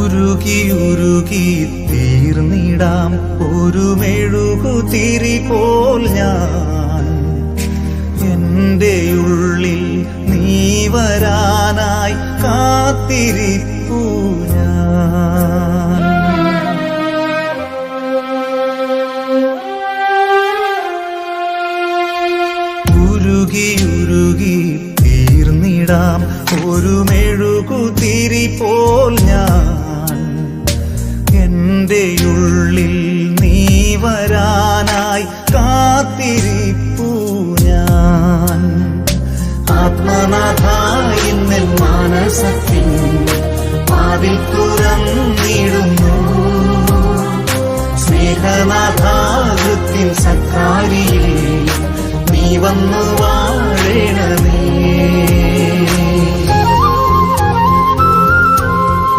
ഉരുകി ഉരുകി തീർന്നിടാം ഒരു മെഴുകുതിരി പോൽ ഞാൻ. എന്റെ ഉള്ളിൽ നീ വരാനായി കാത്തിരിപ്പൂ ഞാൻ. ഉരുകി ഉരുകി തീർന്നിടാം ഒരു മെഴുകുതിരി പോൽ ഞാൻ. എന്റെ ഉള്ളിൽ നീ വരാനായി കാത്തിരിപ്പൂ ഞാൻ. ആത്മനാഥ ഇന്നൽ മാനസത്തിൻ വാതിൽ തുറന്നിടുന്നു. സ്നേഹനാഥ ഹൃത്തിൻ സക്കാരിയിൽ നീ വന്നു വാഴണമേ.